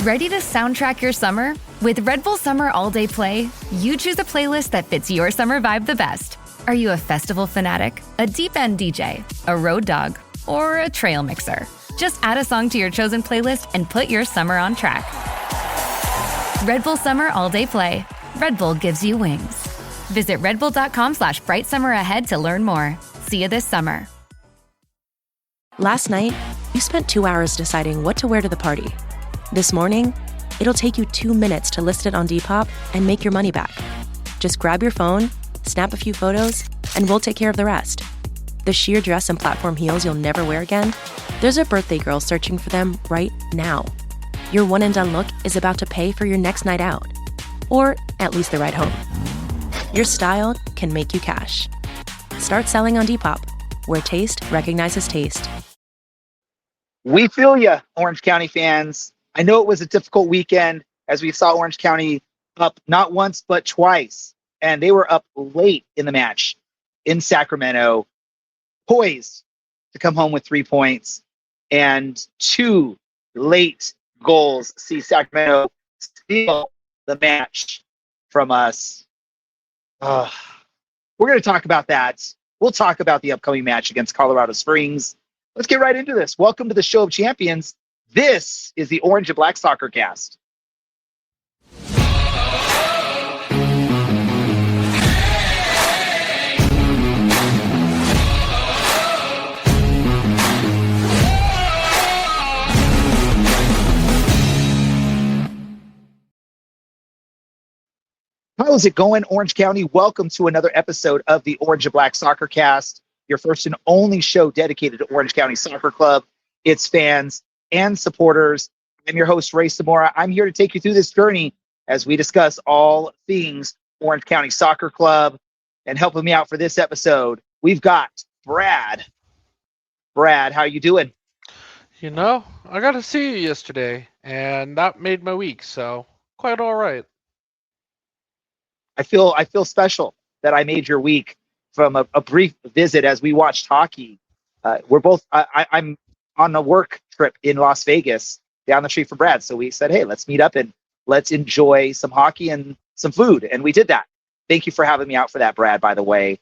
Ready to soundtrack your summer? With Red Bull Summer All Day Play, you choose a playlist that fits your summer vibe the best. Are you a festival fanatic, a deep-end DJ, a road dog, or a trail mixer? Just add a song to your chosen playlist and put your summer on track. Red Bull Summer All Day Play. Red Bull gives you wings. Visit redbull.com/brightsummer ahead to learn more. See you this summer. Last night, you spent 2 hours deciding what to wear to the party. This morning, it'll take you 2 minutes to list it on Depop and make your money back. Just grab your phone, snap a few photos, and we'll take care of the rest. The sheer dress and platform heels you'll never wear again? There's a birthday girl searching for them right now. Your one-and-done look is about to pay for your next night out. Or at least the ride home. Your style can make you cash. Start selling on Depop, where taste recognizes taste. We feel ya, Orange County fans. I know it was a difficult weekend as we saw Orange County up not once but twice. And they were up late in the match in Sacramento, poised to come home with 3 points. And 2 late goals see Sacramento steal the match from us. We're going to talk about that. We'll talk about the upcoming match against Colorado Springs. Let's get right into this. Welcome to the Show of Champions. This is the Orange and Black Soccer Cast. How is it going, Orange County? Welcome to another episode of the Orange and Black Soccer Cast, your first and only show dedicated to Orange County Soccer Club, its fans, and supporters. I'm your host, Ray Samora. I'm here to take you through this journey as we discuss all things Orange County Soccer Club. And helping me out for this episode, we've got Brad. Brad, how you doing? You know, I got to see you yesterday, and that made my week, so quite all right. I feel special that I made your week from a brief visit as we watched hockey. We're both, I'm on a work trip in Las Vegas down the street from Brad. So we said, hey, let's meet up and let's enjoy some hockey and some food. And we did that. Thank you for having me out for that, Brad, by the way.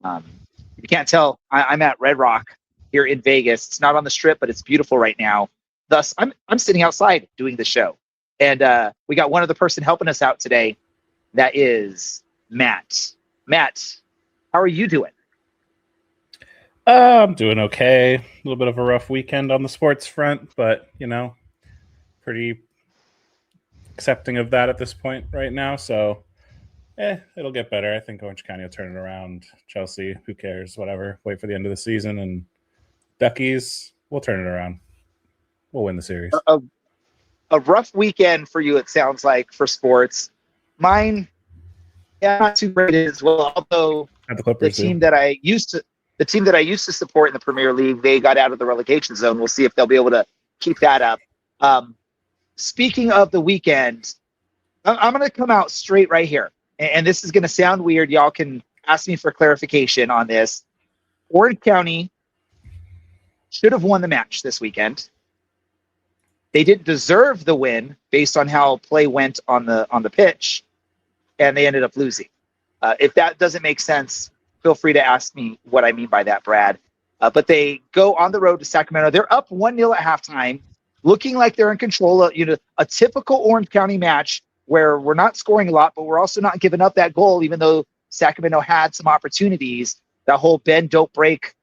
You can't tell, I'm at Red Rock here in Vegas. It's not on the strip, but it's beautiful right now. Thus, I'm sitting outside doing the show. And we got one other person helping us out today. That is Matt. Matt, how are you doing? I'm doing okay. A little bit of a rough weekend on the sports front, but, you know, pretty accepting of that at this point right now. So, it'll get better. I think Orange County will turn it around. Chelsea, who cares? Whatever. Wait for the end of the season. And Duckies, we'll turn it around. We'll win the series. A rough weekend for you, it sounds like, for sports. Mine, not too great as well. Although the team that I used to support in the Premier League, they got out of the relegation zone. We'll see if they'll be able to keep that up. Speaking of the weekend, I'm going to come out straight right here, and this is going to sound weird. Y'all can ask me for clarification on this. Orange County should have won the match this weekend. They didn't deserve the win based on how play went on the pitch, and they ended up losing. If that doesn't make sense, feel free to ask me what I mean by that, Brad. But they go on the road to Sacramento. They're up 1-0 at halftime, looking like they're in control. A typical Orange County match where we're not scoring a lot, but we're also not giving up that goal, even though Sacramento had some opportunities. That whole bend, don't break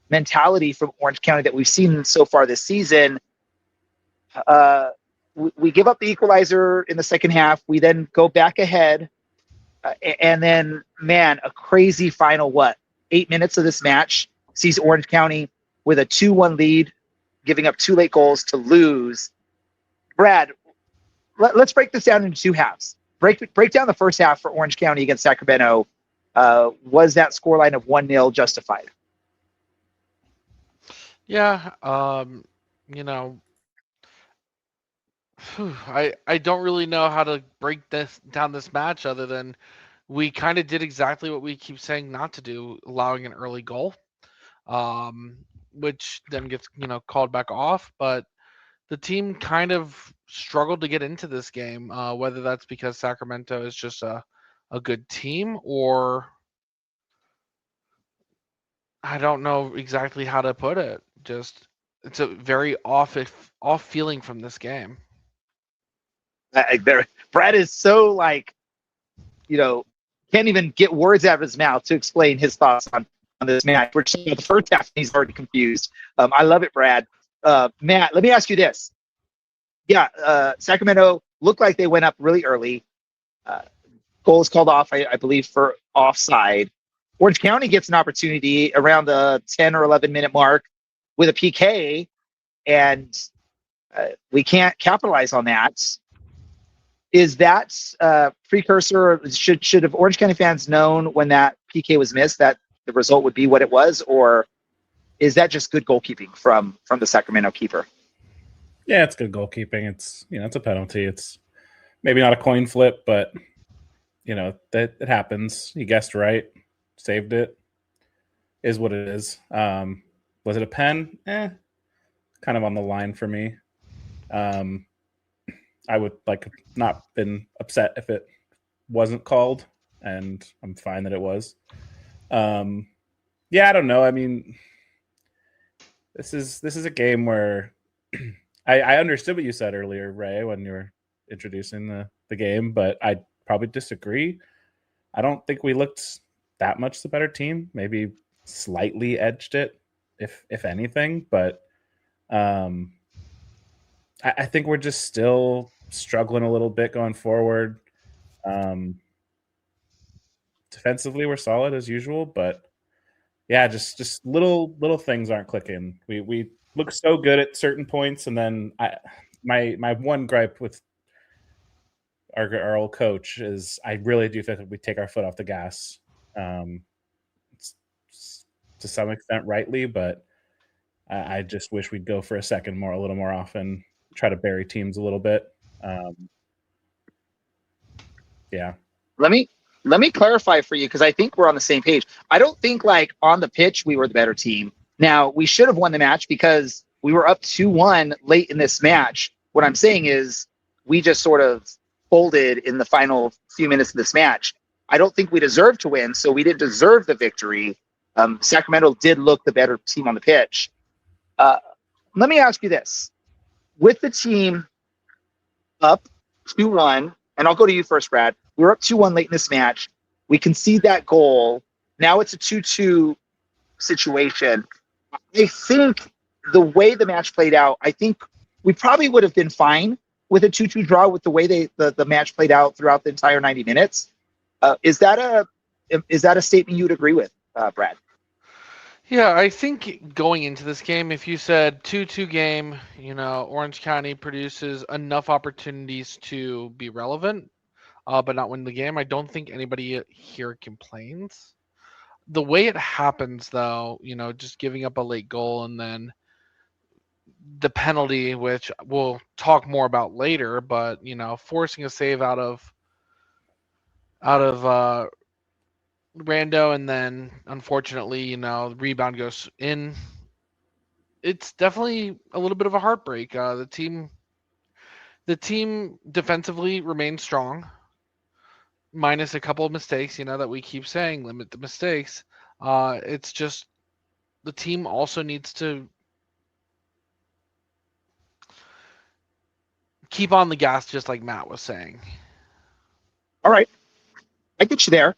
mentality from Orange County that we've seen so far this season. We give up the equalizer in the second half. We then go back ahead. And then, man, a crazy final, 8 minutes of this match sees Orange County with a 2-1 lead, giving up 2 late goals to lose. Brad, let's break this down into 2 halves. Break down the first half for Orange County against Sacramento. Was that scoreline of 1-0 justified? Yeah, you know, I don't really know how to break this match other than we kind of did exactly what we keep saying not to do, allowing an early goal, which then gets called back off. But the team kind of struggled to get into this game, whether that's because Sacramento is just a good team, or I don't know exactly how to put it. Just it's a very off feeling from this game. Brad is so like, can't even get words out of his mouth to explain his thoughts on this match. Which the first half he's already confused. I love it, Brad. Matt, let me ask you this. Yeah, Sacramento looked like they went up really early. Goal is called off, I believe, for offside. Orange County gets an opportunity around the 10 or 11 minute mark with a PK, and we can't capitalize on that. Is that precursor? Should have Orange County fans known when that PK was missed that the result would be what it was, or is that just good goalkeeping from the Sacramento keeper? Yeah, it's good goalkeeping. It's it's a penalty. It's maybe not a coin flip, but that it happens. He guessed right, saved it. Is what it is. Was it a pen? Kind of on the line for me. I would not been upset if it wasn't called, and I'm fine that it was. Yeah, I don't know. I mean, this is a game where I understood what you said earlier, Ray, when you were introducing the game, but I probably disagree. I don't think we looked that much the better team. Maybe slightly edged it, if anything, but I think we're just still struggling a little bit going forward. Defensively, we're solid as usual, but yeah, just little things aren't clicking. We look so good at certain points, and then my one gripe with our old coach is I really do think that we take our foot off the gas, to some extent rightly, but I just wish we'd go for a second a little more often, try to bury teams a little bit. Yeah. Let me clarify for you, because I think we're on the same page. I don't think on the pitch we were the better team. Now, we should have won the match because we were up 2-1 late in this match. What I'm saying is we just sort of folded in the final few minutes of this match. I don't think we deserved to win, so we didn't deserve the victory. Sacramento did look the better team on the pitch. Let me ask you this. With the team up 2-1, and I'll go to you first, Brad. We were up 2-1 late in this match. We concede that goal. Now it's a 2-2 situation. I think the way the match played out, I think we probably would have been fine with a 2-2 draw with the way the match played out throughout the entire 90 minutes. Is that a statement you would agree with, Brad? Yeah, I think going into this game, if you said 2-2 game, Orange County produces enough opportunities to be relevant, but not win the game, I don't think anybody here complains. The way it happens, though, just giving up a late goal and then the penalty, which we'll talk more about later, but forcing a save out of Rando, and then unfortunately, the rebound goes in. It's definitely a little bit of a heartbreak. The team defensively remains strong, minus a couple of mistakes. That we keep saying, limit the mistakes. It's just the team also needs to keep on the gas, just like Matt was saying. All right, I get you there.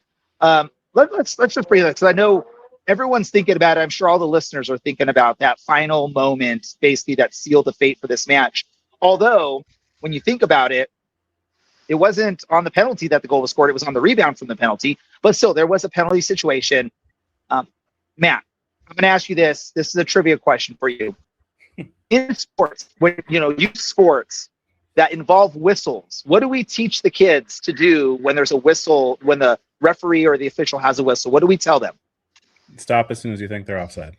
Let's just bring that, because I know everyone's thinking about it. I'm sure all the listeners are thinking about that final moment, basically that sealed the fate for this match. Although, when you think about it, it wasn't on the penalty that the goal was scored. It was on the rebound from the penalty. But still, there was a penalty situation. Matt, I'm going to ask you this. This is a trivia question for you. In sports, when youth sports that involve whistles, what do we teach the kids to do when there's a whistle, when the referee or the official has a whistle? What do we tell them? Stop as soon as you think they're offside.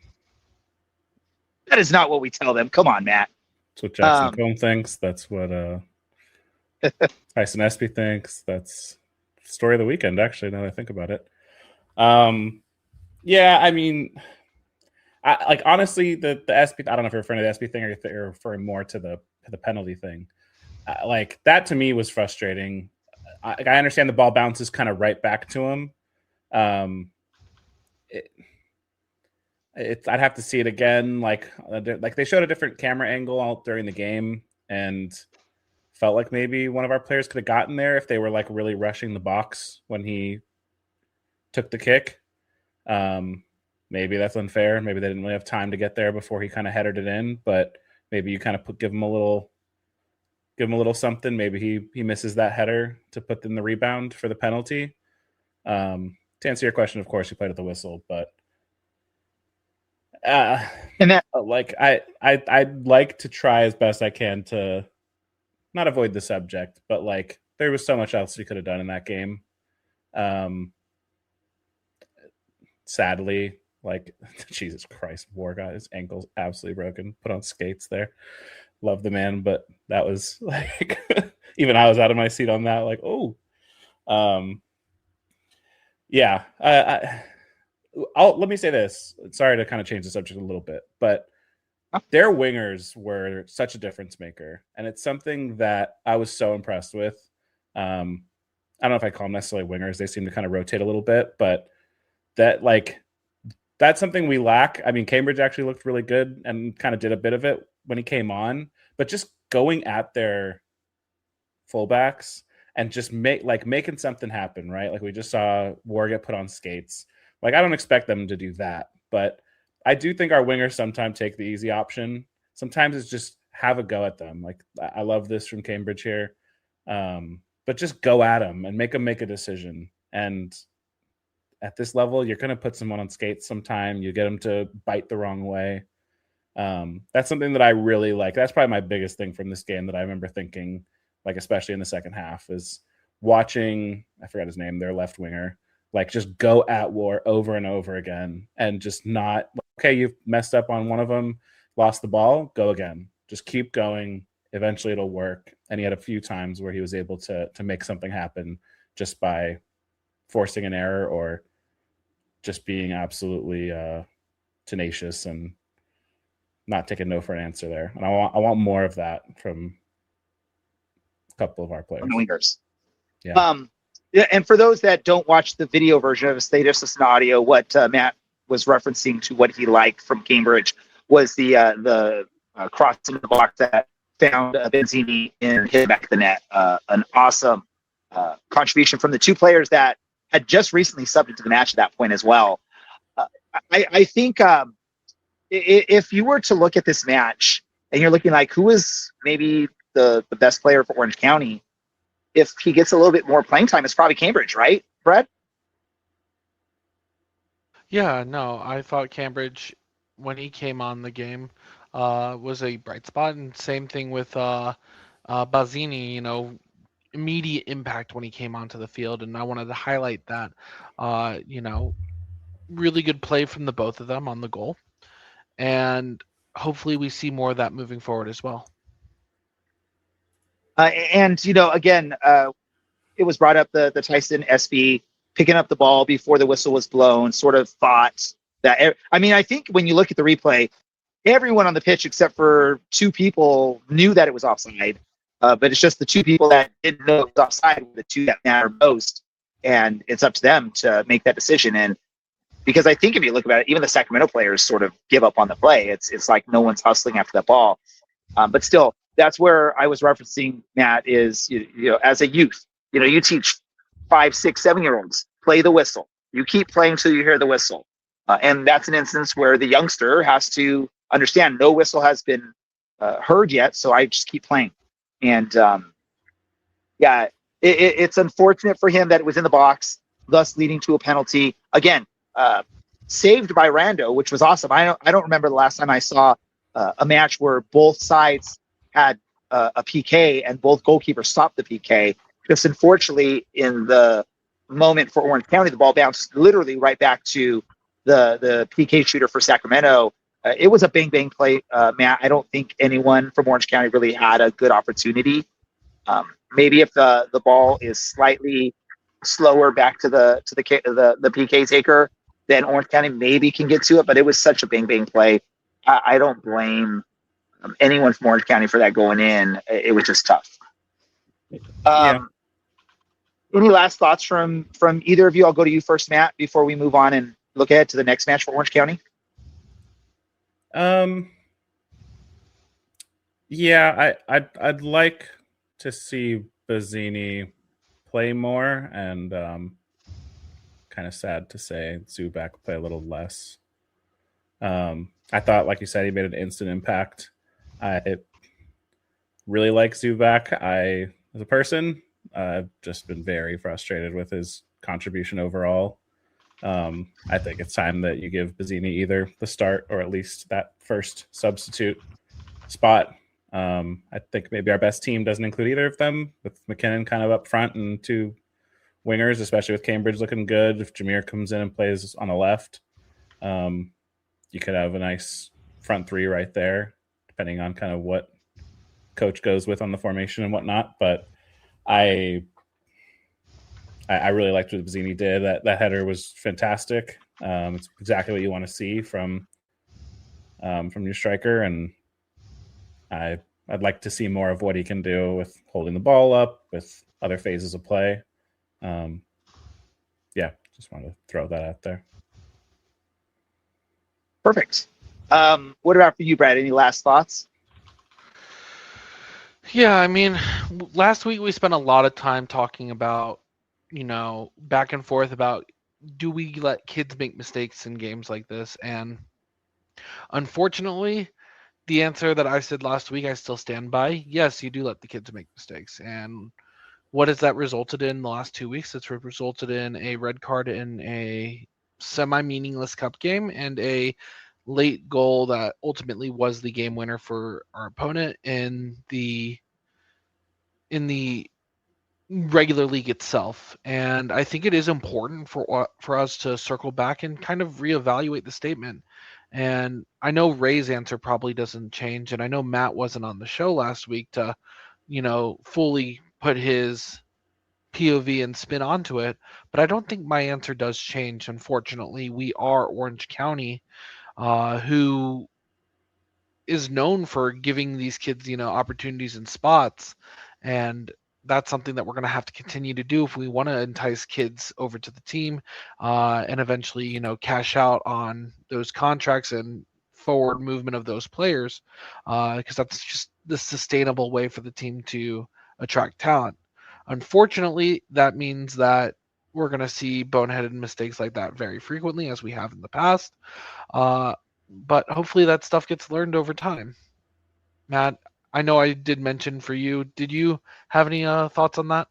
That is not what we tell them. Come on, Matt. That's what Jackson Combe thinks. That's what Tyson Espy thinks. That's the story of the weekend, actually, now that I think about it. Yeah, I mean, honestly, the Espy, I don't know if you're referring to the Espy thing or if you're referring more to the the penalty thing. Like that to me was frustrating. I understand the ball bounces kind of right back to him. I'd have to see it again. Like they showed a different camera angle during the game, and felt like maybe one of our players could have gotten there if they were like really rushing the box when he took the kick. Maybe that's unfair. Maybe they didn't really have time to get there before he kind of headed it in. But maybe you kind of give him a little something. Maybe he misses that header to put in the rebound for the penalty. To answer your question, of course, he played at the whistle, but and that like I'd like to try as best I can to not avoid the subject, but like there was so much else we could have done in that game. Sadly, like Jesus Christ, War got his ankles absolutely broken, put on skates there. Love the man, but that was like even I was out of my seat on that. Like, yeah. Let me say this. Sorry to kind of change the subject a little bit, but their wingers were such a difference maker, and it's something that I was so impressed with. I don't know if I call them necessarily wingers. They seem to kind of rotate a little bit, but that's something we lack. I mean, Cambridge actually looked really good and kind of did a bit of it when he came on, but just going at their fullbacks and just making something happen, right? Like we just saw War get put on skates. Like I don't expect them to do that, but I do think our wingers sometimes take the easy option. Sometimes it's just have a go at them. Like I love this from Cambridge here, but just go at them and make them make a decision. And at this level, you're going to put someone on skates sometime. You get them to bite the wrong way. That's something that I really like. That's probably my biggest thing from this game that I remember thinking, like especially in the second half, is watching, I forgot his name, their left winger, like just go at War over and over again and just not, okay, you've messed up on one of them, lost the ball, go again. Just keep going. Eventually it'll work. And he had a few times where he was able to make something happen just by forcing an error or just being absolutely tenacious and not taking no for an answer there. And I want more of that from a couple of our players. Wingers. Yeah. Yeah, and for those that don't watch the video version of this, they just listen to audio. What Matt was referencing to what he liked from Cambridge was the cross into the box that found Benzini and hit back the net. An awesome contribution from the two players that had just recently subbed into the match at that point as well. I think if you were to look at this match and you're looking like who is maybe the best player for Orange County, if he gets a little bit more playing time, it's probably Cambridge, right, Brett? Yeah, no, I thought Cambridge, when he came on the game, was a bright spot. And same thing with Bazzini, immediate impact when he came onto the field. And I wanted to highlight that, really good play from the both of them on the goal. And hopefully we see more of that moving forward as well. Again, it was brought up the Tyson SB picking up the ball before the whistle was blown, sort of thought that, I think when you look at the replay, everyone on the pitch except for two people knew that it was offside. But it's just the two people that didn't know it was offside were the two that matter most. And it's up to them to make that decision. And because I think if you look about it, even the Sacramento players sort of give up on the play. It's like no one's hustling after that ball. But still, that's where I was referencing, Matt, is, as a youth, you teach 5, 6, 7-year-olds, play the whistle. You keep playing till you hear the whistle. And that's an instance where the youngster has to understand no whistle has been heard yet, so I just keep playing. And it's unfortunate for him that it was in the box, thus leading to a penalty. Again, saved by Rando, which was awesome. I don't remember the last time I saw a match where both sides had a PK and both goalkeepers stopped the PK. Just unfortunately, in the moment for Orange County, the ball bounced literally right back to the PK shooter for Sacramento. It was a bang play, Matt. I don't think anyone from Orange County really had a good opportunity. Maybe if the ball is slightly slower back to the PK taker, then Orange County maybe can get to it. But it was such a bang play. I don't blame anyone from Orange County for that going in. It was just tough. Any last thoughts from either of you? I'll go to you first, Matt, before we move on and look ahead to the next match for Orange County. Yeah, I'd like to see Bazzini play more, and kind of sad to say Zubak play a little less. I thought, like you said, he made an instant impact. I really like Zubak. As a person, I've just been very frustrated with his contribution overall. I think it's time that you give Bazzini either the start or at least that first substitute spot. I think maybe our best team doesn't include either of them, with McKinnon kind of up front and two wingers, especially with Cambridge looking good. If Jameer comes in and plays on the left, you could have a nice front three right there, depending on kind of what coach goes with on the formation and whatnot. But I really liked what Bazzini did. That header was fantastic. It's exactly what you want to see from your striker, and I'd like to see more of what he can do with holding the ball up, with other phases of play. Just wanted to throw that out there. Perfect. What about for you, Brad? Any last thoughts? Yeah, I mean, last week we spent a lot of time talking about, back and forth about, do we let kids make mistakes in games like this? And unfortunately, the answer that I said last week, I still stand by. Yes, you do let the kids make mistakes. And what has that resulted in the last 2 weeks? It's resulted in a red card in a semi-meaningless cup game and a late goal that ultimately was the game winner for our opponent in the regular league itself. And I think it is important for us to circle back and kind of reevaluate the statement. And I know Ray's answer probably doesn't change, and I know Matt wasn't on the show last week to, fully put his POV and spin onto it, but I don't think my answer does change. Unfortunately, we are Orange County, who is known for giving these kids, opportunities and spots, and that's something that we're going to have to continue to do if we want to entice kids over to the team, and eventually, cash out on those contracts and forward movement of those players, because that's just the sustainable way for the team to attract talent. Unfortunately, that means that we're going to see boneheaded mistakes like that very frequently, as we have in the past. But hopefully that stuff gets learned over time. Matt, I know I did mention for you. Did you have any thoughts on that?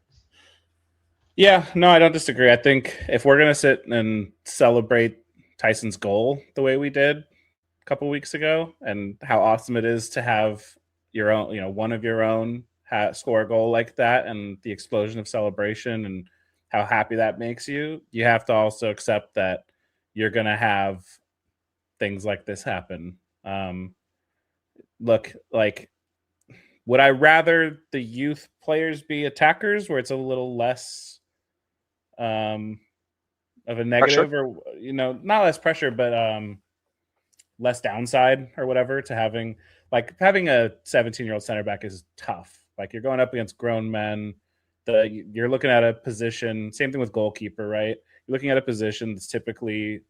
Yeah, no, I don't disagree. I think if we're going to sit and celebrate Tyson's goal the way we did a couple weeks ago, and how awesome it is to have your own, one of your own score a goal like that, and the explosion of celebration and how happy that makes you, you have to also accept that you're going to have things like this happen. Look, like, would I rather the youth players be attackers where it's a little less of a negative pressure? Or, not less pressure, but less downside or whatever to having a 17-year-old center back is tough. Like, you're going up against grown men. You're looking at a position, same thing with goalkeeper, right? You're looking at a position that's typically,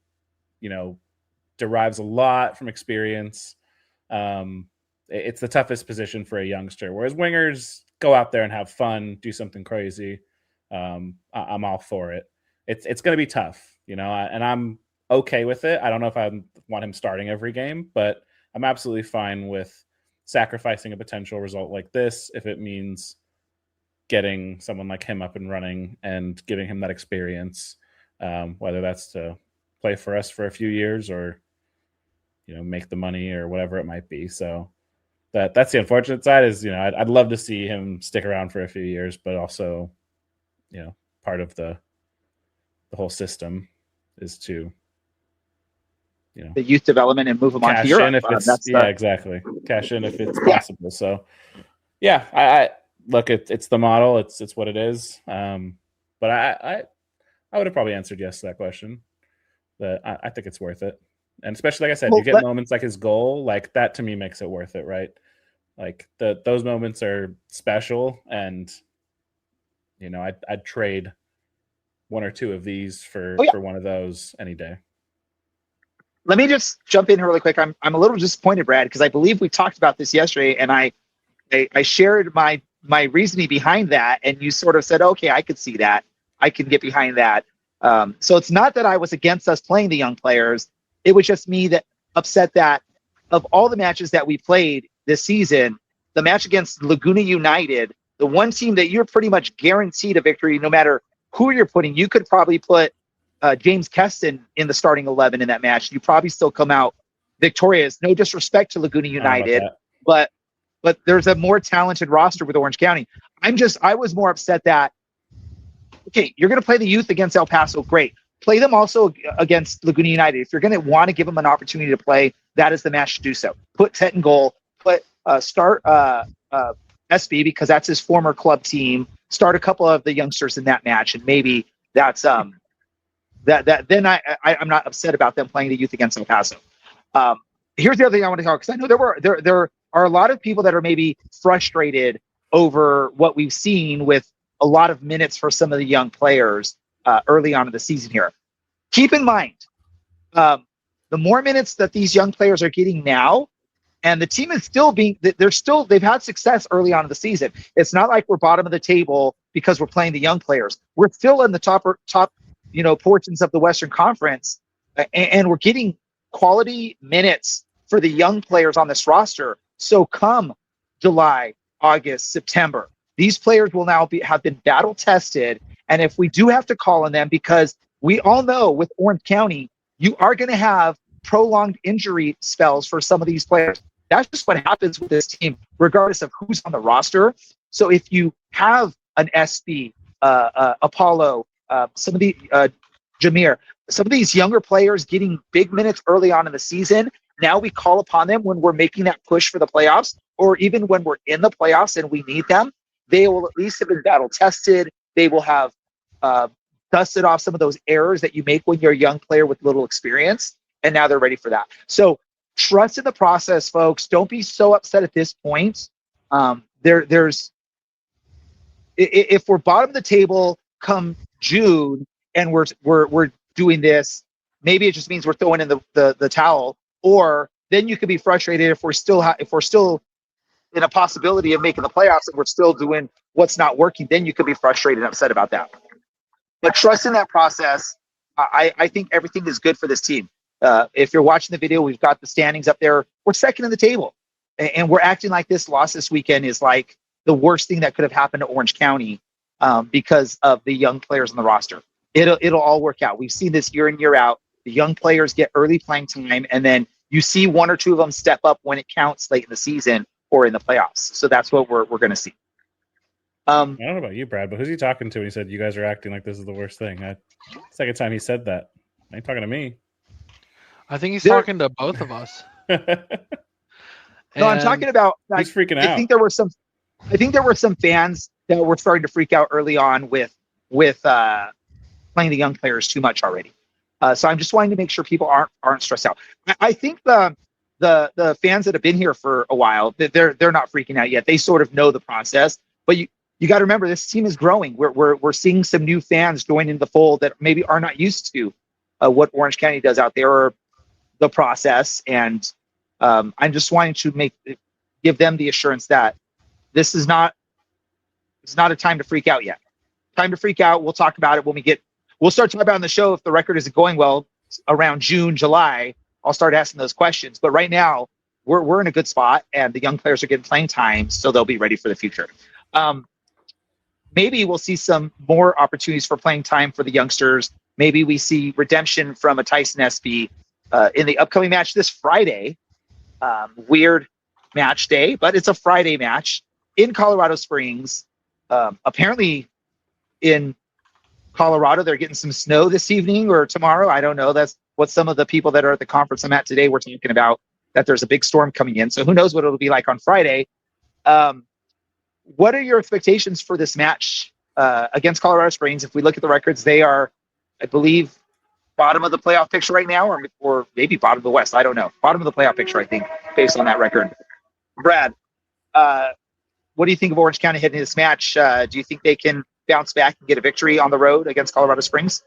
derives a lot from experience. It's the toughest position for a youngster. Whereas wingers go out there and have fun, do something crazy. I'm all for it. It's going to be tough, and I'm okay with it. I don't know if I want him starting every game, but I'm absolutely fine with sacrificing a potential result like this if it means getting someone like him up and running and giving him that experience, whether that's to play for us for a few years or, make the money or whatever it might be. So that's the unfortunate side is, I'd love to see him stick around for a few years, but also, part of the whole system is to, the youth development and move them on to Europe. Exactly. Cash in if it's possible. So, I look, it's the model. It's what it is. But I would have probably answered yes to that question. But I think it's worth it. And especially, like I said, you get moments like his goal, like that to me makes it worth it, right? Like those moments are special, and I'd trade one or two of these for one of those any day. Let me just jump in here really quick. I'm a little disappointed, Brad, because I believe we talked about this yesterday, and I shared my reasoning behind that, and you sort of said, okay, I could see that. I can get behind that. So it's not that I was against us playing the young players. It was just me that upset that of all the matches that we played this season, the match against Laguna United, the one team that you're pretty much guaranteed a victory no matter who you're putting. You could probably put James Keston in the starting 11 in that match. You probably still come out victorious. No disrespect to Laguna United, but there's a more talented roster with Orange County. I was more upset that, okay, you're going to play the youth against El Paso. Great. Play them also against Laguna United. If you're going to want to give them an opportunity to play, that is the match to do so. Put Tet in goal. Start SB because that's his former club team. Start a couple of the youngsters in that match, and maybe that's that. Then I'm not upset about them playing the youth against El Paso. Here's the other thing I want to talk, because I know there are a lot of people that are maybe frustrated over what we've seen with a lot of minutes for some of the young players early on in the season here. Keep in mind, the more minutes that these young players are getting now, and the team is still they've had success early on in the season. It's not like we're bottom of the table because we're playing the young players. We're still in the top portions of the Western Conference, and we're getting quality minutes for the young players on this roster. So come July, August, September, these players will now have been battle tested. And if we do have to call on them, because we all know with Orange County, you are going to have prolonged injury spells for some of these players. That's just what happens with this team, regardless of who's on the roster. So if you have an SB, Apollo, some of the Jameer, some of these younger players getting big minutes early on in the season, now we call upon them when we're making that push for the playoffs, or even when we're in the playoffs and we need them. They will at least have been battle tested. They will have dusted off some of those errors that you make when you're a young player with little experience, and now they're ready for that. So trust in the process, folks. Don't be so upset at this point. If we're bottom of the table come June and we're doing this, maybe it just means we're throwing in the towel. Or then you could be frustrated if we're still in a possibility of making the playoffs and we're still doing what's not working. Then you could be frustrated and upset about that. But trust in that process. I think everything is good for this team. If you're watching the video, we've got the standings up there. We're second in the table, and we're acting like this loss this weekend is like the worst thing that could have happened to Orange County because of the young players on the roster. It'll all work out. We've seen this year in, year out. The young players get early playing time, and then you see one or two of them step up when it counts late in the season or in the playoffs. So that's what we're going to see. I don't know about you, Brad, but who's he talking to when he said you guys are acting like this is the worst thing? Second time he said that. I ain't talking to me. I think he's talking to both of us. No, I'm talking about. He's freaking out. I think there were some fans that were starting to freak out early on with playing the young players too much already. So I'm just wanting to make sure people aren't stressed out. I think the fans that have been here for a while, they're not freaking out yet. They sort of know the process. But you got to remember, this team is growing. We're seeing some new fans join in the fold that maybe are not used to what Orange County does out there or the process. And I'm just wanting to give them the assurance that this is not a time to freak out yet. Time to freak out. We'll talk about it when we'll start talking about it on the show. If the record isn't going well around June, July, I'll start asking those questions. But right now we're in a good spot, and the young players are getting playing time, so they'll be ready for the future. Maybe we'll see some more opportunities for playing time for the youngsters. Maybe we see redemption from a Tyson SB in the upcoming match this Friday. Weird match day, but it's a Friday match in Colorado Springs. Apparently in Colorado, they're getting some snow this evening or tomorrow. I don't know. That's what some of the people that are at the conference I'm at today were talking about, that there's a big storm coming in. So who knows what it'll be like on Friday. What are your expectations for this match against Colorado Springs? If we look at the records, they are, I believe, bottom of the playoff picture right now, or maybe bottom of the West. I don't know. Bottom of the playoff picture, I think, based on that record. Brad, What do you think of Orange County heading into this match? Do you think they can bounce back and get a victory on the road against Colorado Springs?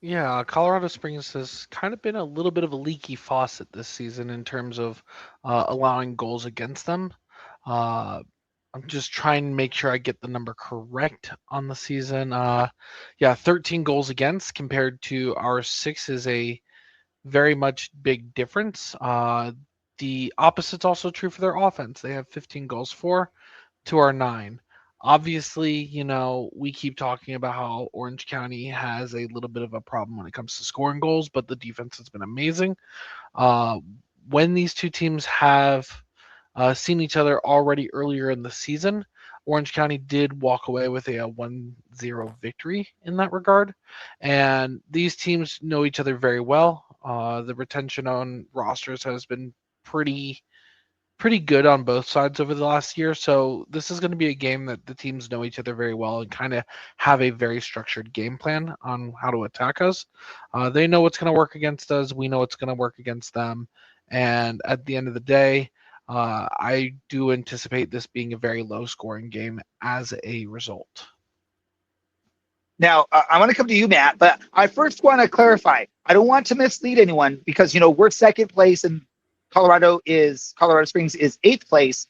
Yeah, Colorado Springs has kind of been a little bit of a leaky faucet this season in terms of allowing goals against them. I'm just trying to make sure I get the number correct on the season. 13 goals against compared to our 6 is a very much big difference. The opposite's also true for their offense. They have 15 goals for to our 9. Obviously, we keep talking about how Orange County has a little bit of a problem when it comes to scoring goals, but the defense has been amazing. When these two teams have seen each other already earlier in the season, Orange County did walk away with a 1-0 victory in that regard. And these teams know each other very well. The retention on rosters has been pretty good on both sides over the last year. So this is going to be a game that the teams know each other very well and kind of have a very structured game plan on how to attack us. They know what's going to work against us. We know what's going to work against them. And at the end of the day, I do anticipate this being a very low scoring game as a result. Now, I want to come to you, Matt, but I first want to clarify. I don't want to mislead anyone because, we're second place and Colorado Springs is 8th place.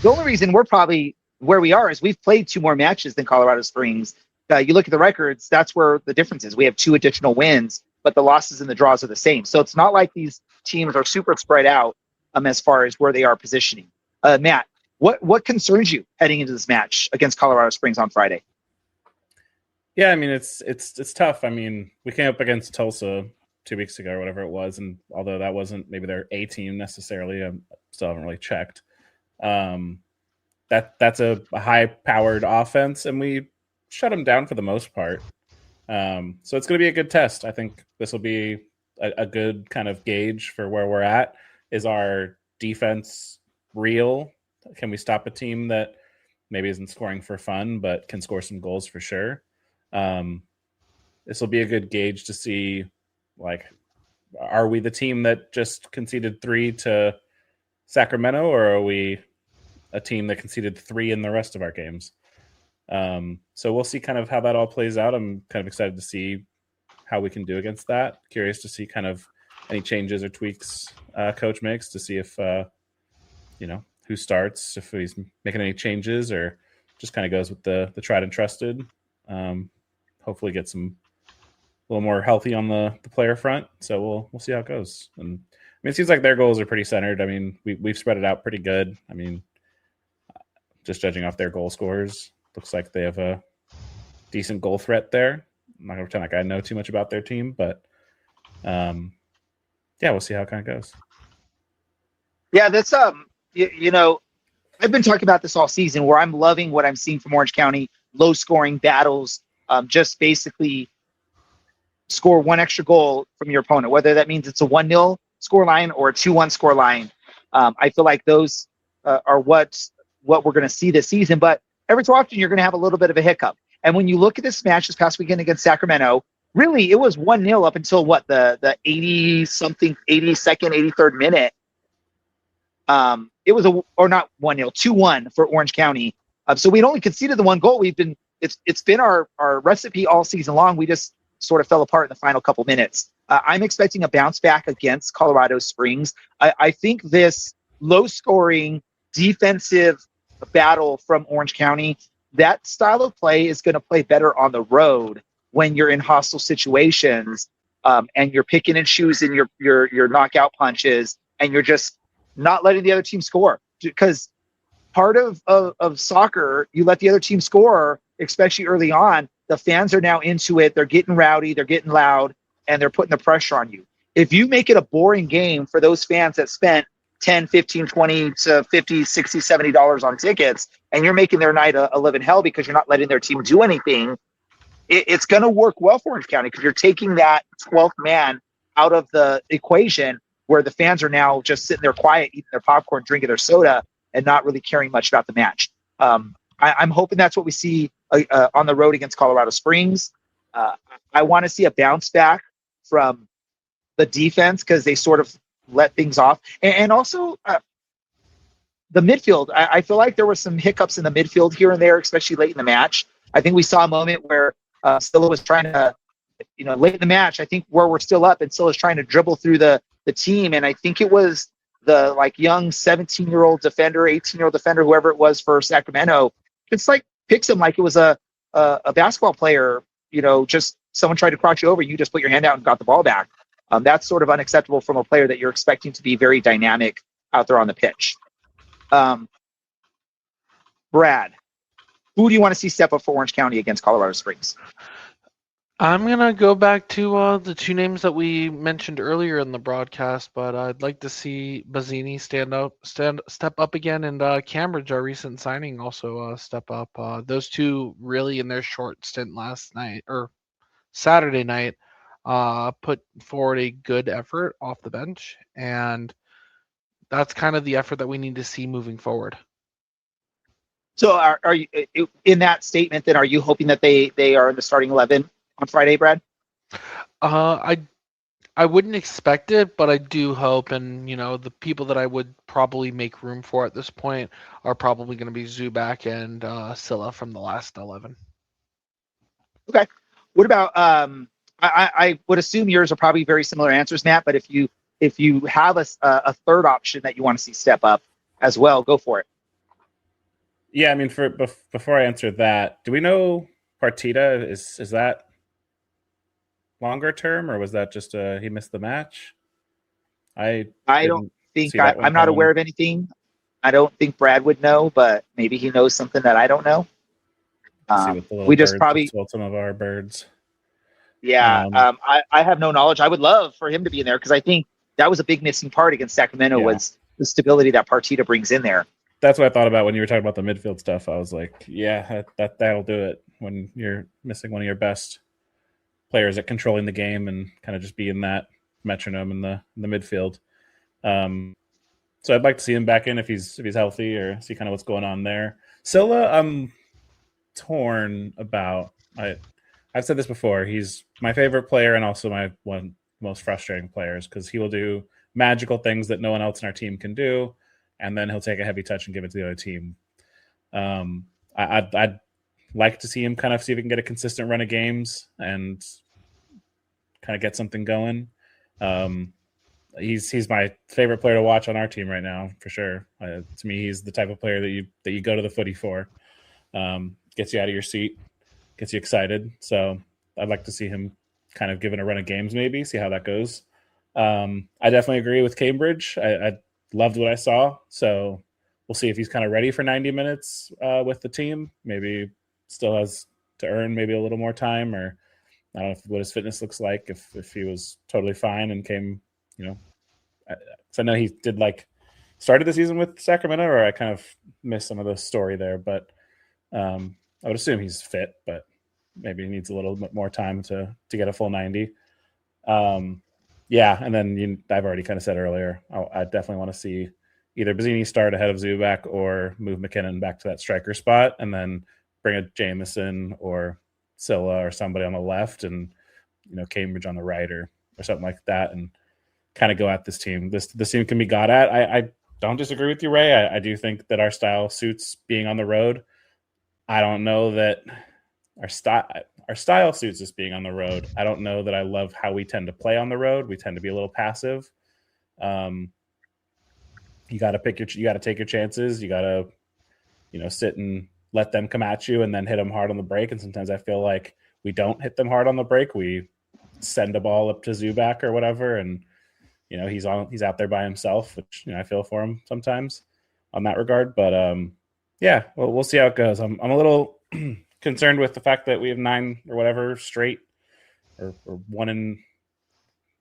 The only reason we're probably where we are is we've played 2 more matches than Colorado Springs. You look at the records, that's where the difference is. We have 2 additional wins, but the losses and the draws are the same. So it's not like these teams are super spread out as far as where they are positioning. Matt, what concerns you heading into this match against Colorado Springs on Friday? Yeah, I mean, it's tough. I mean, we came up against Tulsa 2 weeks ago or whatever it was, and although that wasn't maybe their A team necessarily, I still haven't really checked. That's a high-powered offense, and we shut them down for the most part. So it's going to be a good test. I think this will be a good kind of gauge for where we're at. Is our defense real? Can we stop a team that maybe isn't scoring for fun but can score some goals for sure? This will be a good gauge to see, are we the team that just conceded 3 to Sacramento, or are we a team that conceded 3 in the rest of our games? So we'll see kind of how that all plays out. I'm kind of excited to see how we can do against that. Curious to see kind of any changes or tweaks coach makes to see if, who starts, if he's making any changes or just kind of goes with the tried and trusted. Hopefully get a little more healthy on the player front. So we'll see how it goes. And I mean, it seems like their goals are pretty centered. I mean, we've spread it out pretty good. I mean, just judging off their goal scorers, looks like they have a decent goal threat there. I'm not going to pretend like I know too much about their team, but we'll see how it kind of goes. Yeah, that's I've been talking about this all season where I'm loving what I'm seeing from Orange County, low scoring battles, just basically score one extra goal from your opponent, whether that means it's a 1-0 score line or a 2-1 score line. I feel like those are what we're going to see this season, but every so often you're going to have a little bit of a hiccup. And when you look at this match this past weekend against Sacramento, really it was 1-0 up until the 80-something, 82nd, 83rd minute. It was not 1-0, 2-1 for Orange County. So we'd only conceded the 1 goal. It's been our recipe all season long. We just sort of fell apart in the final couple minutes. I'm expecting a bounce back against Colorado Springs. I think this low scoring defensive battle from Orange County, that style of play is going to play better on the road when you're in hostile situations, and you're picking and choosing your knockout punches, and you're just not letting the other team score. Because part of soccer, you let the other team score, especially early on. The fans are now into it. They're getting rowdy, they're getting loud, and they're putting the pressure on you. If you make it a boring game for those fans that spent $10, $15, $20 to $50, $60, $70 on tickets, and you're making their night a living hell because you're not letting their team do anything, it's going to work well for Orange County because you're taking that 12th man out of the equation where the fans are now just sitting there quiet, eating their popcorn, drinking their soda, and not really caring much about the match. I'm hoping that's what we see on the road against Colorado Springs. I want to see a bounce back from the defense because they sort of let things off. And also, the midfield, I feel like there were some hiccups in the midfield here and there, especially late in the match. I think we saw a moment where Scylla was trying to, late in the match, I think where we're still up, and Scylla's trying to dribble through the team. And I think it was the young 17-year-old defender, 18-year-old defender, whoever it was for Sacramento, it's picks him like it was a basketball player, just someone tried to cross you over. You just put your hand out and got the ball back. That's sort of unacceptable from a player that you're expecting to be very dynamic out there on the pitch. Brad, who do you want to see step up for Orange County against Colorado Springs? I'm going to go back to the two names that we mentioned earlier in the broadcast, but I'd like to see Bazzini step up again, and Cambridge, our recent signing, also step up. Those two really, in their short stint last night, or Saturday night, put forward a good effort off the bench, and that's kind of the effort that we need to see moving forward. So are you, in that statement, then, are you hoping that they are in the starting 11 on Friday, Brad? I wouldn't expect it, but I do hope, and the people that I would probably make room for at this point are probably going to be Zubak and Scylla from the last 11. Okay. What about I would assume yours are probably very similar answers, Matt, but if you have a third option that you want to see step up as well, go for it. Yeah, I mean, before I answer that, do we know Partita is that longer term, or was that just he missed the match? I don't think I'm not aware of anything. I don't think Brad would know, but maybe he knows something that I don't know. We just probably sold some of our birds. Yeah, I have no knowledge. I would love for him to be in there because I think that was a big missing part against Sacramento was the stability that Partita brings in there. That's what I thought about when you were talking about the midfield stuff. I was like, yeah, that'll do it when you're missing one of your best players at controlling the game and kind of just being that metronome in the midfield. So I'd like to see him back in if he's healthy, or see kind of what's going on there. Scylla, I'm torn about. I've said this before. He's my favorite player and also my one most frustrating players because he will do magical things that no one else in our team can do, and then he'll take a heavy touch and give it to the other team. I'd like to see him kind of see if he can get a consistent run of games and kind of get something going. He's my favorite player to watch on our team right now, for sure. To me, he's the type of player that you go to the footy for. Gets you out of your seat, gets you excited. So I'd like to see him kind of given a run of games, maybe see how that goes. I definitely agree with Cambridge. I loved what I saw. So we'll see if he's kind of ready for 90 minutes with the team. Maybe still has to earn maybe a little more time, or I don't know what his fitness looks like. If he was totally fine and came, so I know he did started the season with Sacramento, or I kind of missed some of the story there, but I would assume he's fit, but maybe he needs a little bit more time to get a full 90. Yeah, and then I've already kind of said earlier, I definitely want to see either Bazzini start ahead of Zubak or move McKinnon back to that striker spot, and then bring a Jameson or Scylla or somebody on the left, and Cambridge on the right or something like that, and kind of go at this team. This team can be got at. I don't disagree with you, Ray. I do think that our style suits being on the road. I don't know that our style suits us being on the road. I don't know that I love how we tend to play on the road. We tend to be a little passive. You got to take your chances. You got to, sit and let them come at you and then hit them hard on the break. And sometimes I feel like we don't hit them hard on the break. We send a ball up to Zubak or whatever, and he's out there by himself, which I feel for him sometimes on that regard. But yeah, well, we'll see how it goes. I'm a little concerned with the fact that we have 9 or whatever straight, or one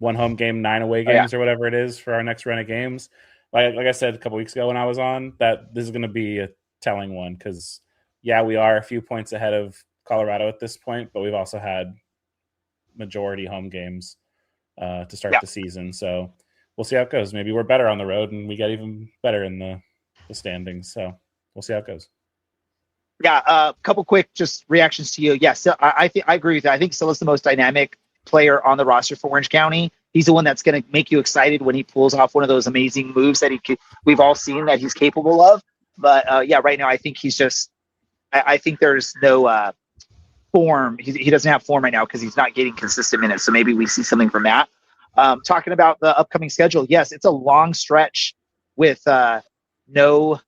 home game, 9 away games or whatever it is for our next run of games. Like I said a couple weeks ago when I was on, that this is going to be a telling one because, we are a few points ahead of Colorado at this point, but we've also had majority home games to start the season. So we'll see how it goes. Maybe we're better on the road and we get even better in the standings. So we'll see how it goes. Yeah, a couple quick just reactions to you. Yes, I agree with you. I think Scylla's the most dynamic player on the roster for Orange County. he's the one that's going to make you excited when he pulls off one of those amazing moves that we've all seen that he's capable of. But right now I think he's just. I think there's no form. He doesn't have form right now because he's not getting consistent minutes. So maybe we see something from that. Talking about the upcoming schedule, yes, it's a long stretch with no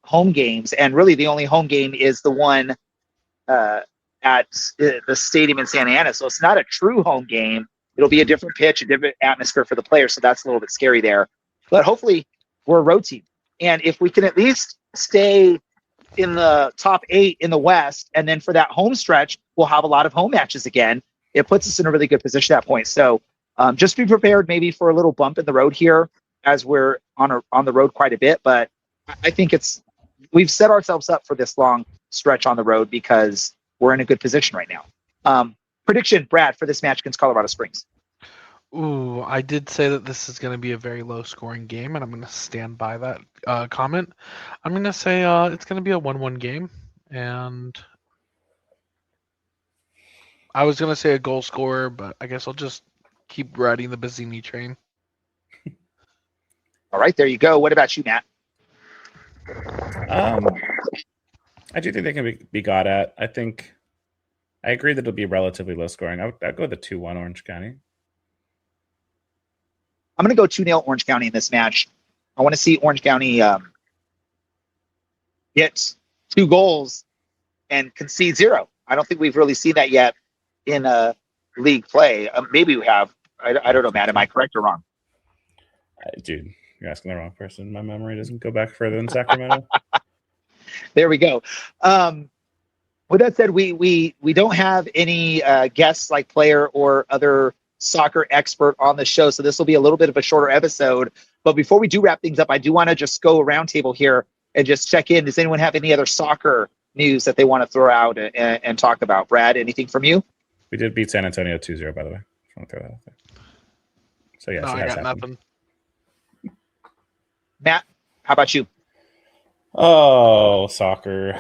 home games, and really the only home game is the one at the stadium in Santa Ana. So it's not a true home game. It'll be a different pitch, a different atmosphere for the players. So that's a little bit scary there. But hopefully we're a road team. And if we can at least stay in the top 8 in the West, and then for that home stretch, we'll have a lot of home matches again. It puts us in a really good position at that point. So just be prepared maybe for a little bump in the road here as we're on the road quite a bit. But I think we've set ourselves up for this long stretch on the road because we're in a good position right now. Prediction, Brad, for this match against Colorado Springs. Ooh, I did say that this is going to be a very low-scoring game, and I'm going to stand by that comment. I'm going to say it's going to be a 1-1 game, and I was going to say a goal scorer, but I guess I'll just keep riding the Bazzini train. All right, there you go. What about you, Matt? I do think they can be got at. I agree that it'll be relatively low scoring. I'd go with the 2-1 Orange County. I'm going to go 2-0 Orange County in this match. I want to see Orange County get 2 goals and concede 0. I don't think we've really seen that yet in league play. Maybe we have. I don't know, Matt. Am I correct or wrong? Dude, you're asking the wrong person. My memory doesn't go back further than Sacramento. There we go. With that said, we don't have any guests like player or other soccer expert on the show, so this will be a little bit of a shorter episode. But before we do wrap things up, I do want to just go around table here and just check in. Does anyone have any other soccer news that they want to throw out and talk about? Brad, anything from you? We did beat San Antonio 2-0, by the way. I want to throw that out there. So yes, no, I got nothing. Matt, how about you? Oh, soccer.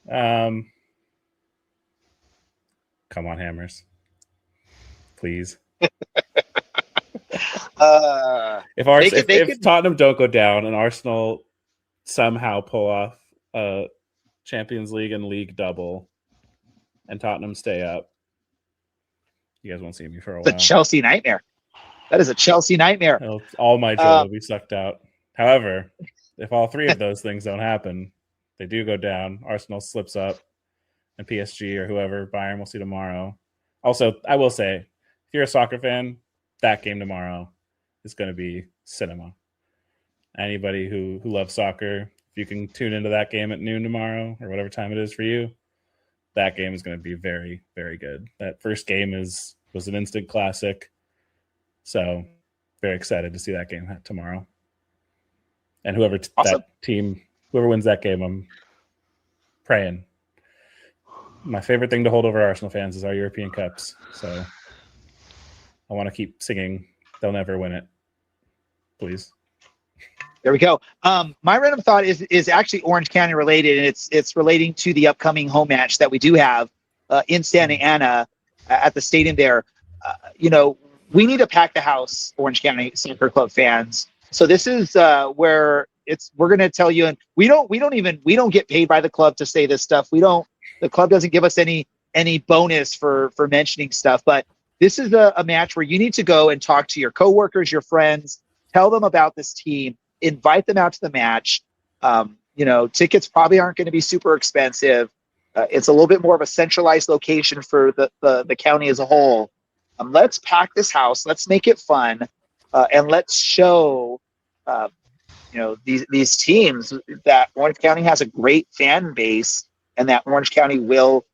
Come on, Hammers. Please. If Tottenham don't go down and Arsenal somehow pull off a Champions League and League double and Tottenham stay up, you guys won't see me for a while. It's a Chelsea nightmare. That is a Chelsea nightmare. All my joy will be sucked out. However, if all 3 of those things don't happen, they do go down, Arsenal slips up, and PSG or whoever, Bayern, we'll see tomorrow. Also, I will say, if you're a soccer fan, that game tomorrow is going to be cinema. Anybody who loves soccer, if you can tune into that game at noon tomorrow or whatever time it is for you, that game is going to be very, very good. That first game was an instant classic. So very excited to see that game tomorrow. And whoever wins that game, I'm praying. My favorite thing to hold over Arsenal fans is our European Cups. So I want to keep singing, they'll never win it. Please. There we go. My random thought is actually Orange County related, and it's relating to the upcoming home match that we do have in Santa Ana at the stadium there. We need to pack the house, Orange County Soccer Club fans. So this is where we're going to tell you, and we don't get paid by the club to say this stuff. The club doesn't give us any bonus for mentioning stuff, but this is a match where you need to go and talk to your coworkers, your friends, tell them about this team, invite them out to the match. Tickets probably aren't going to be super expensive. It's a little bit more of a centralized location for the county as a whole. Let's pack this house. Let's make it fun, and let's show these teams that Orange County has a great fan base, and that Orange County will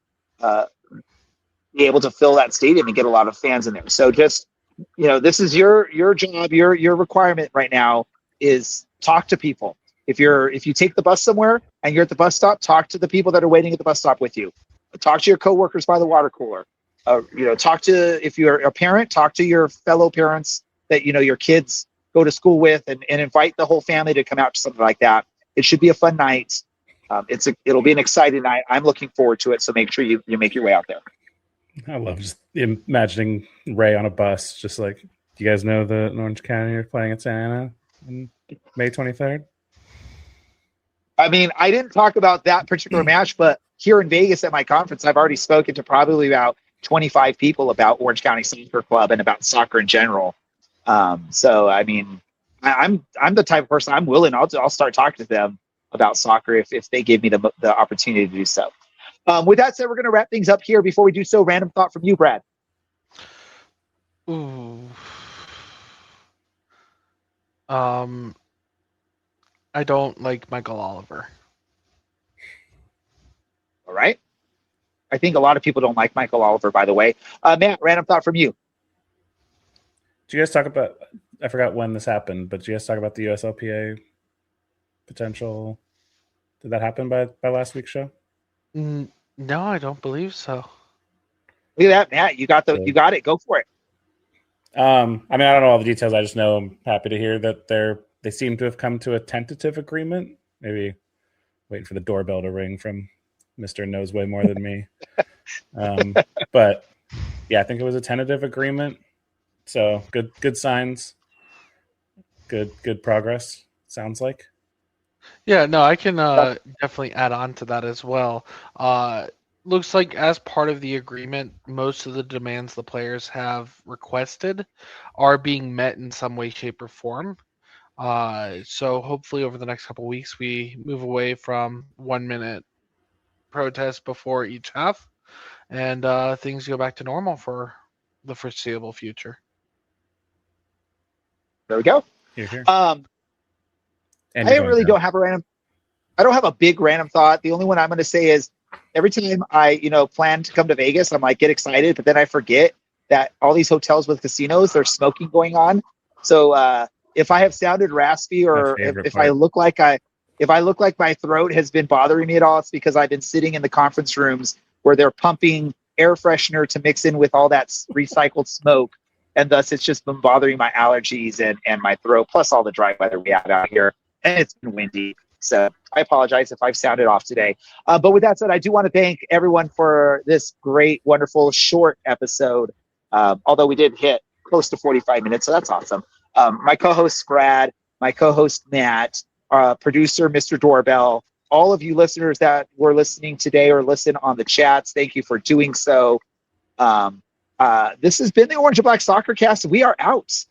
be able to fill that stadium and get a lot of fans in there. So just this is your job, your requirement right now is talk to people. If you take the bus somewhere and you're at the bus stop, talk to the people that are waiting at the bus stop with you. Talk to your coworkers by the water cooler. If you're a parent, talk to your fellow parents that your kids go to school with, and invite the whole family to come out to something like that. It should be a fun night. It'll be an exciting night. I'm looking forward to it. So make sure you make your way out there. I love just imagining Ray on a bus, just like, do you guys know that in Orange County are playing at Santa Ana on May 23rd? I mean, I didn't talk about that particular match, but here in Vegas at my conference, I've already spoken to probably about 25 people about Orange County Soccer Club and about soccer in general. So, I mean, I'm the type of person I'm willing. I'll start talking to them about soccer if they give me the opportunity to do so. With that said, we're going to wrap things up here. Before we do so, random thought from you, Brad. Ooh. I don't like Michael Oliver. All right. I think a lot of people don't like Michael Oliver, by the way. Matt, random thought from you. Did you guys talk about, I forgot when this happened, but did you guys talk about the USLPA potential? Did that happen by last week's show? No, I don't believe so. Look at that, Matt. You got it. Go for it. I mean, I don't know all the details. I just know I'm happy to hear that they seem to have come to a tentative agreement. Maybe waiting for the doorbell to ring from Mr. Knows way more than me. But yeah, I think it was a tentative agreement. So good signs. Good progress, sounds like. Yeah, no, I can definitely add on to that as well. Looks like as part of the agreement, most of the demands the players have requested are being met in some way, shape, or form. So hopefully over the next couple of weeks, we move away from 1 minute protests before each half, and things go back to normal for the foreseeable future. There we go. Here. I really don't have I don't have a big random thought. The only one I'm going to say is every time I, plan to come to Vegas, I'm like, get excited, but then I forget that all these hotels with casinos, there's smoking going on. So if I have sounded raspy or if I look like my throat has been bothering me at all, it's because I've been sitting in the conference rooms where they're pumping air freshener to mix in with all that recycled smoke. And thus it's just been bothering my allergies and my throat, plus all the dry weather we have out here. And it's been windy. So I apologize if I've sounded off today. But with that said, I do want to thank everyone for this great, wonderful, short episode. Although we did hit close to 45 minutes, so that's awesome. My co-host, Brad, my co-host, Matt, producer, Mr. Doorbell, all of you listeners that were listening today or listen on the chats, thank you for doing so. This has been the Orange and Black Soccer Cast. We are out.